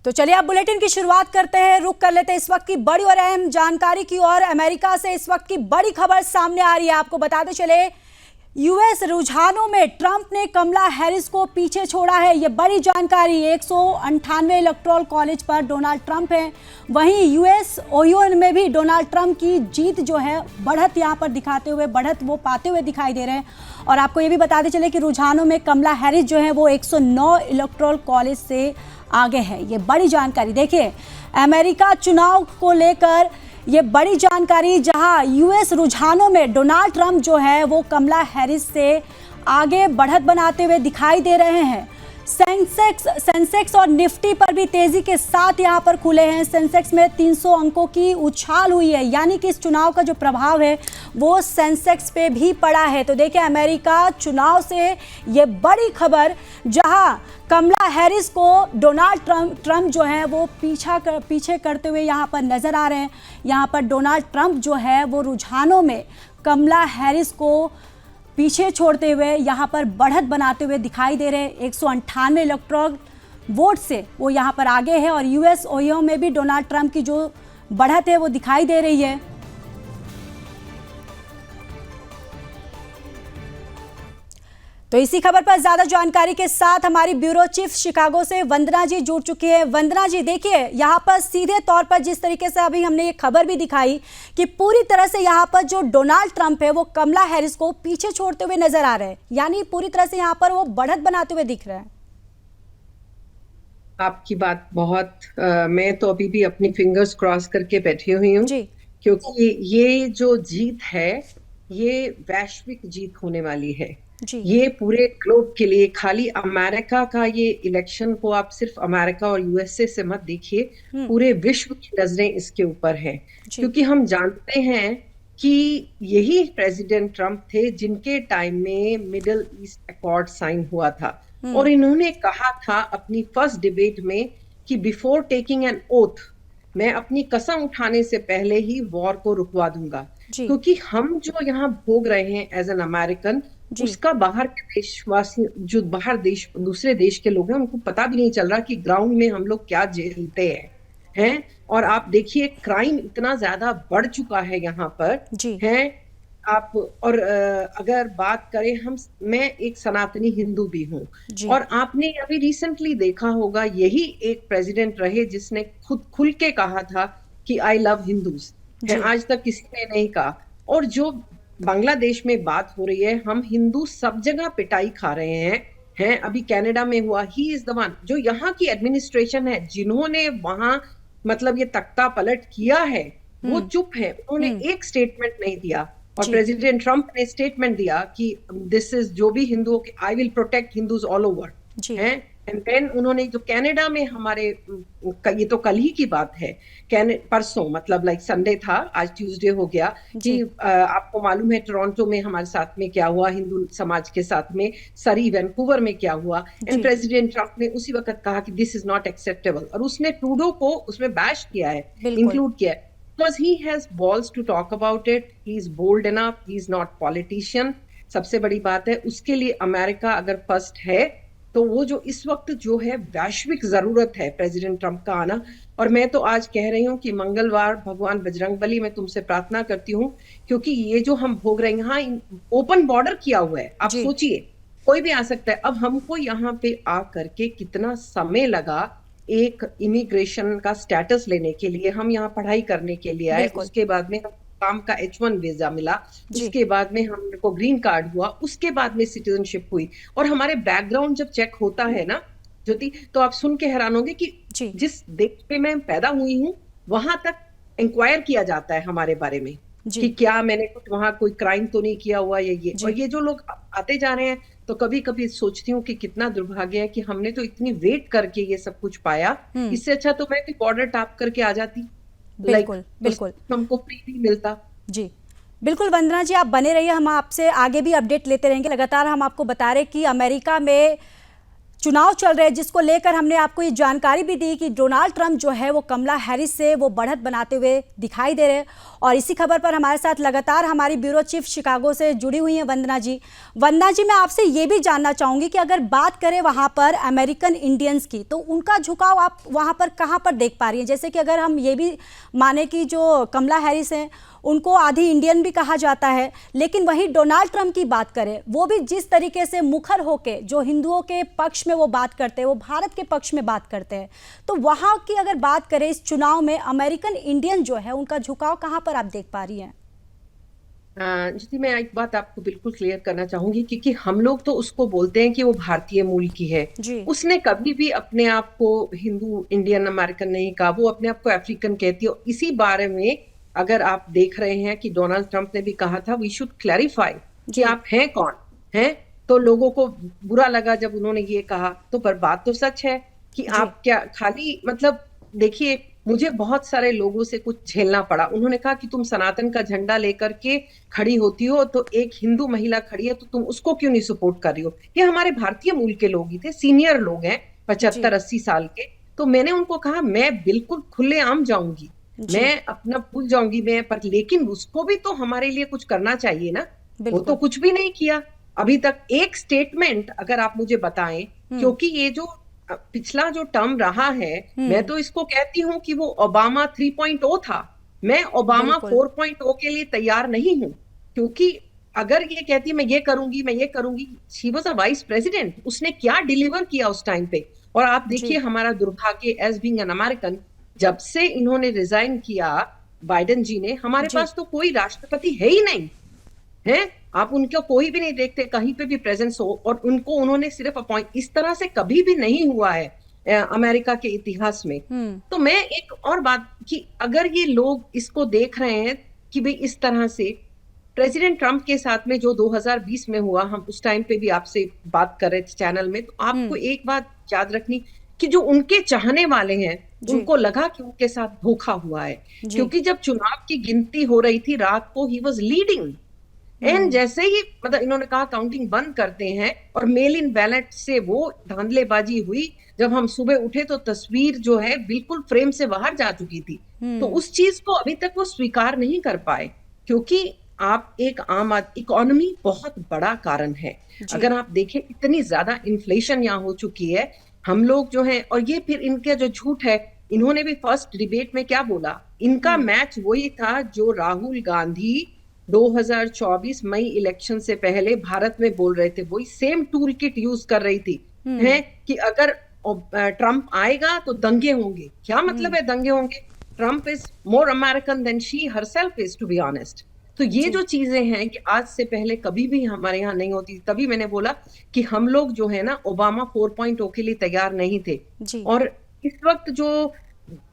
तो चलिए अब बुलेटिन की शुरुआत करते हैं। रुक कर लेते हैं इस वक्त की बड़ी और अहम जानकारी की और अमेरिका से इस वक्त की बड़ी खबर सामने आ रही है। आपको बताते चले यूएस रुझानों में ट्रंप ने कमला हैरिस को पीछे छोड़ा है। ये बड़ी जानकारी। 198 इलेक्टोरल कॉलेज पर डोनाल्ड ट्रंप हैं। वहीं यूएस ओहियो में भी डोनाल्ड ट्रंप की जीत जो है बढ़त यहाँ पर दिखाते हुए बढ़त वो पाते हुए दिखाई दे रहे हैं। और आपको ये भी बताते चले कि रुझानों में कमला हैरिस जो है वो 109 इलेक्टोरल कॉलेज से आगे है। ये बड़ी जानकारी। देखिए अमेरिका चुनाव को लेकर ये बड़ी जानकारी, जहां यूएस रुझानों में डोनाल्ड ट्रंप जो है वो कमला हैरिस से आगे बढ़त बनाते हुए दिखाई दे रहे हैं। सेंसेक्स और निफ्टी पर भी तेजी के साथ यहां पर खुले हैं। सेंसेक्स में 300 अंकों की उछाल हुई है, यानी कि इस चुनाव का जो प्रभाव है वो सेंसेक्स पे भी पड़ा है। तो देखिए अमेरिका चुनाव से ये बड़ी खबर, जहां कमला हैरिस को डोनाल्ड ट्रंप जो है वो पीछे करते हुए यहाँ पर नजर आ रहे हैं। यहाँ पर डोनाल्ड ट्रंप जो है वो रुझानों में कमला हैरिस को पीछे छोड़ते हुए यहाँ पर बढ़त बनाते हुए दिखाई दे रहे हैं। 198 इलेक्टोरल वोट से वो यहाँ पर आगे है। और यूएस ओहियो में भी डोनाल्ड ट्रंप की जो बढ़त है वो दिखाई दे रही है। तो इसी खबर पर ज्यादा जानकारी के साथ हमारी ब्यूरो चीफ शिकागो से वंदना जी जुड़ चुकी है। वंदना जी, देखिए यहाँ पर सीधे तौर पर जिस तरीके से अभी हमने ये खबर भी दिखाई कि पूरी तरह से यहाँ पर जो डोनाल्ड ट्रंप है वो कमला हैरिस को पीछे छोड़ते हुए नजर आ रहे हैं, यानी पूरी तरह से यहाँ पर वो बढ़त बनाते हुए दिख रहे हैं। आपकी बात बहुत मैं तो अभी भी अपनी फिंगर्स क्रॉस करके बैठी हुई हूँ, क्योंकि ये जो जीत है ये वैश्विक जीत होने वाली है। ये पूरे ग्लोब के लिए, खाली अमेरिका का ये इलेक्शन को आप सिर्फ अमेरिका और यूएसए से मत देखिए, पूरे विश्व की नजरें इसके ऊपर हैं। क्योंकि हम जानते हैं कि यही प्रेसिडेंट ट्रंप थे जिनके टाइम में मिडिल ईस्ट अकॉर्ड साइन हुआ था। और इन्होंने कहा था अपनी फर्स्ट डिबेट में कि बिफोर टेकिंग एन ओथ, मैं अपनी कसम उठाने से पहले ही वॉर को रुकवा दूंगा। क्योंकि हम जो यहाँ भोग रहे हैं एज एन अमेरिकन, उसका बाहर के देशवासी, जो बाहर देश दूसरे देश के लोग हैं, उनको पता भी नहीं चल रहा कि ग्राउंड में हम लोग क्या झेलते हैं। और आप देखिए क्राइम इतना ज्यादा बढ़ चुका है यहाँ पर है। आप और अगर बात करें मैं एक सनातनी हिंदू भी हूँ, और आपने अभी रिसेंटली देखा होगा यही एक प्रेसिडेंट रहे जिसने खुद खुल के कहा था कि आई लव हिंदूज। आज तक किसी ने नहीं कहा। और जो बांग्लादेश में बात हो रही है, हम हिंदू सब जगह पिटाई खा रहे हैं। अभी कनाडा में हुआ, ही इज द वन। जो यहाँ की एडमिनिस्ट्रेशन है, जिन्होंने वहां मतलब ये तख्ता पलट किया है, वो चुप है। उन्होंने एक स्टेटमेंट नहीं दिया। और प्रेसिडेंट ट्रंप ने स्टेटमेंट दिया कि दिस इज, जो भी हिंदुओं के, I will protect Hindus all over हैं। एंड देन उन्होंने जो कनाडा में हमारे, ये तो कल ही की बात है, परसों मतलब लाइक संडे था, आज ट्यूसडे हो गया, कि आपको मालूम है टोरंटो में हमारे साथ में क्या हुआ, हिंदू समाज के साथ में, सरी वैंकूवर में क्या हुआ। एंड प्रेसिडेंट ट्रंप ने उसी वक्त कहा कि दिस इज नॉट एक्सेप्टेबल, और उसने ट्रूडो को उसमें बैश किया है, इंक्लूड किया है, because he has balls to talk about it. He is bold enough. He is not politician. सबसे बड़ी बात है, उसके लिए अमेरिका अगर फर्स्ट है तो वो जो इस वक्त जो है वैश्विक जरूरत है प्रेसिडेंट ट्रंप का आना। और मैं तो आज कह रही हूँ कि मंगलवार भगवान बजरंगबली, मैं तुमसे प्रार्थना करती हूँ, क्योंकि ये जो हम भोग रहे हैं, यहाँ ओपन बॉर्डर किया हुआ है, आप सोचिए कोई भी आ सकता है। अब हमको यहाँ पे आ करके कितना समय लगा एक इमिग्रेशन का स्टेटस लेने के लिए। हम यहाँ पढ़ाई करने के लिए आए, उसके बाद में काम का H1 वीजा मिला, उसके बाद में हमको ग्रीन कार्ड हुआ, उसके बाद में सिटीजनशिप हुई। और हमारे बैकग्राउंड जब चेक होता है ना ज्योति, तो आप सुन के हैरान होंगे कि जिस देश पे मैं पैदा हुई हूँ वहां तक इंक्वायर किया जाता है हमारे बारे में कि क्या मैंने कुछ वहां कोई क्राइम तो नहीं किया हुआ, ये। और ये जो लोग आते जा रहे हैं, तो कभी कभी सोचती हूँ कि कितना दुर्भाग्य है कि हमने तो इतनी वेट करके ये सब कुछ पाया। इससे अच्छा तो मैं भी बॉर्डर टैप करके आ जाती। बिल्कुल बिल्कुल, हमको फ्री भी मिलता। जी बिल्कुल। वंदना जी आप बने रहिए, हम आपसे आगे भी अपडेट लेते रहेंगे। लगातार हम आपको बता रहे कि अमेरिका में चुनाव चल रहे हैं, जिसको लेकर हमने आपको ये जानकारी भी दी कि डोनाल्ड ट्रंप जो है वो कमला हैरिस से वो बढ़त बनाते हुए दिखाई दे रहे हैं। और इसी खबर पर हमारे साथ लगातार हमारी ब्यूरो चीफ शिकागो से जुड़ी हुई हैं वंदना जी। वंदना जी, मैं आपसे ये भी जानना चाहूँगी कि अगर बात करें वहाँ पर अमेरिकन इंडियंस की, तो उनका झुकाव आप वहाँ पर कहाँ पर देख पा रही हैं? जैसे कि अगर हम ये भी माने कि जो कमला हैरिस हैं उनको आधी इंडियन भी कहा जाता है, लेकिन वहीं डोनाल्ड ट्रंप की बात करें, वो भी जिस तरीके से मुखर होके जो हिंदुओं के पक्ष में वो बात करते हैं, वो भारत के पक्ष में बात करते हैं, तो वहाँ की अगर बात करें इस चुनाव में अमेरिकन इंडियन जो है उनका झुकाव कहाँ पर आप देख पा रही हैं? जी, मैं एक बात आपको बिल्कुल क्लियर करना चाहूंगी, क्योंकि हम लोग तो उसको बोलते हैं कि वो भारतीय मूल की है। उसने कभी भी अपने आप को हिंदू इंडियन अमेरिकन नहीं कहा, वो अपने आप को अफ्रीकन कहती है। इसी बारे में अगर आप देख रहे हैं कि डोनाल्ड ट्रंप ने भी कहा था वी शुड क्लैरिफाई कि आप हैं कौन हैं, तो लोगों को बुरा लगा जब उन्होंने ये कहा। तो पर बात तो सच है कि आप क्या खाली मतलब देखिए, मुझे बहुत सारे लोगों से कुछ झेलना पड़ा। उन्होंने कहा कि तुम सनातन का झंडा लेकर के खड़ी होती हो, तो एक हिंदू महिला खड़ी है तो तुम उसको क्यों नहीं सपोर्ट कर रही हो? ये हमारे भारतीय मूल के लोग ही थे, सीनियर लोग हैं, 75-80 साल के। तो मैंने उनको कहा मैं बिल्कुल खुलेआम जाऊंगी, मैं अपना भूल जाऊंगी मैं, पर लेकिन उसको भी तो हमारे लिए कुछ करना चाहिए ना। वो तो कुछ भी नहीं किया अभी तक। एक स्टेटमेंट अगर आप मुझे बताएं, क्योंकि ये जो पिछला जो टर्म रहा है, मैं तो इसको कहती हूँ कि वो ओबामा 3.0 था। मैं ओबामा 4.0 के लिए तैयार नहीं हूँ, क्योंकि अगर ये कहती मैं ये करूंगी मैं ये करूंगी, she was a vice president, उसने क्या डिलीवर किया उस टाइम पे। और आप देखिए हमारा दुर्भाग्य एज बीइंग एन अमेरिकन, जब से इन्होंने रिजाइन किया बाइडेन जी ने, हमारे पास तो कोई राष्ट्रपति है ही नहीं है। आप उनको कोई भी नहीं देखते कहीं पे भी प्रेजेंस हो, और उनको उन्होंने सिर्फ अपॉइंट, इस तरह से कभी भी नहीं हुआ है अमेरिका के इतिहास में। तो मैं एक और बात कि अगर ये लोग इसको देख रहे हैं कि भाई इस तरह से प्रेसिडेंट ट्रंप के साथ में जो 2020 में हुआ, हम उस टाइम पे भी आपसे बात कर रहे थे चैनल में, तो आपको एक बात याद रखनी कि जो उनके चाहने वाले हैं उनको लगा कि उनके साथ धोखा हुआ है, क्योंकि जब चुनाव की गिनती हो रही थी रात को, ही वाज लीडिंग, एंड जैसे ही मतलब इन्होंने कहा काउंटिंग बंद करते हैं और मेल इन बैलेट से वो धांधलेबाजी हुई, जब हम सुबह उठे तो तस्वीर जो है बिल्कुल फ्रेम से बाहर जा चुकी थी। तो उस चीज को अभी तक वो स्वीकार नहीं कर पाए, क्योंकि आप एक आम इकोनॉमी बहुत बड़ा कारण है। अगर आप देखें इतनी ज्यादा इन्फ्लेशन यहाँ हो चुकी है, हम लोग जो है, और ये फिर इनका जो झूठ है, इन्होंने भी फर्स्ट डिबेट में क्या बोला, इनका मैच वही था जो राहुल गांधी 2024 मई इलेक्शन से पहले भारत में बोल रहे थे। वही सेम टूल किट यूज कर रही थी है कि अगर ट्रंप आएगा तो दंगे होंगे। क्या मतलब है दंगे होंगे? Trump is more American than she herself is, to be honest. तो ये जो चीजें हैं कि आज से पहले कभी भी हमारे यहाँ नहीं होती। तभी मैंने बोला कि हम लोग जो है ना ओबामा 4.0 के लिए तैयार नहीं थे। और इस वक्त जो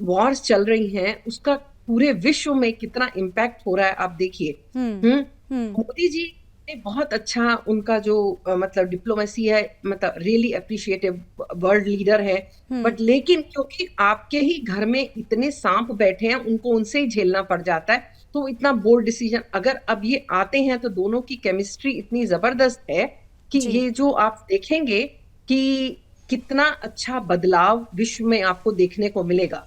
वॉर्स चल रही हैं उसका पूरे विश्व में कितना इम्पैक्ट हो रहा है आप देखिए। मोदी जी ने बहुत अच्छा, उनका जो मतलब डिप्लोमेसी है, मतलब रियली अप्रिशिएटिव वर्ल्ड लीडर है। बट लेकिन क्योंकि आपके ही घर में इतने सांप बैठे हैं, उनको उनसे ही झेलना पड़ जाता है। तो इतना बोल्ड डिसीजन अगर अब ये आते हैं तो दोनों की केमिस्ट्री इतनी जबरदस्त है कि ये जो आप देखेंगे कि कितना अच्छा बदलाव विश्व में आपको देखने को मिलेगा।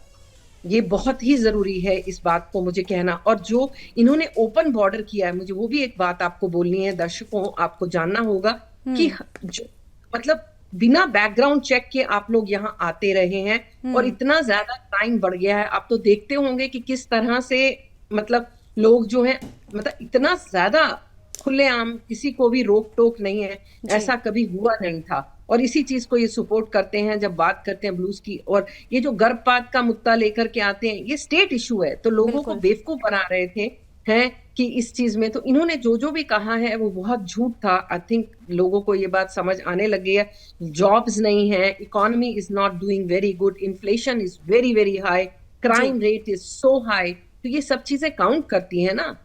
ये बहुत ही जरूरी है इस बात को मुझे कहना। और जो इन्होंने ओपन बॉर्डर किया है, मुझे वो भी एक बात आपको बोलनी है, दर्शकों आपको जानना होगा कि जो मतलब बिना बैकग्राउंड चेक के आप लोग यहाँ आते रहे हैं और इतना ज्यादा क्राइम बढ़ गया है। आप तो देखते होंगे कि किस तरह से मतलब लोग जो हैं, मतलब इतना ज्यादा खुलेआम, किसी को भी रोक टोक नहीं है, ऐसा कभी हुआ नहीं था। और इसी चीज को ये सपोर्ट करते हैं जब बात करते हैं ब्लूज की। और ये जो गर्भपात का मुद्दा लेकर के आते हैं, ये स्टेट इशू है, तो लोगों को बेवकूफ बना रहे थे हैं कि इस चीज में। तो इन्होंने जो भी कहा है वो बहुत झूठ था। आई थिंक लोगों को ये बात समझ आने लगी है। जॉब्स नहीं है, economy is not doing very good, inflation is very very high, crime rate is so high. तो ये सब चीजें काउंट करती है ना।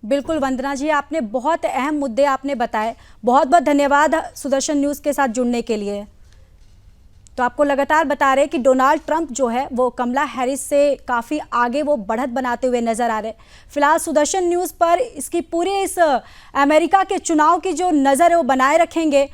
बिल्कुल वंदना जी, आपने बहुत अहम मुद्दे आपने बताए। बहुत बहुत धन्यवाद सुदर्शन न्यूज़ के साथ जुड़ने के लिए। तो आपको लगातार बता रहे कि डोनाल्ड ट्रंप जो है वो कमला हैरिस से काफ़ी आगे वो बढ़त बनाते हुए नज़र आ रहे। फिलहाल सुदर्शन न्यूज़ पर इसकी पूरे इस अमेरिका के चुनाव की जो नज़र है वो बनाए रखेंगे।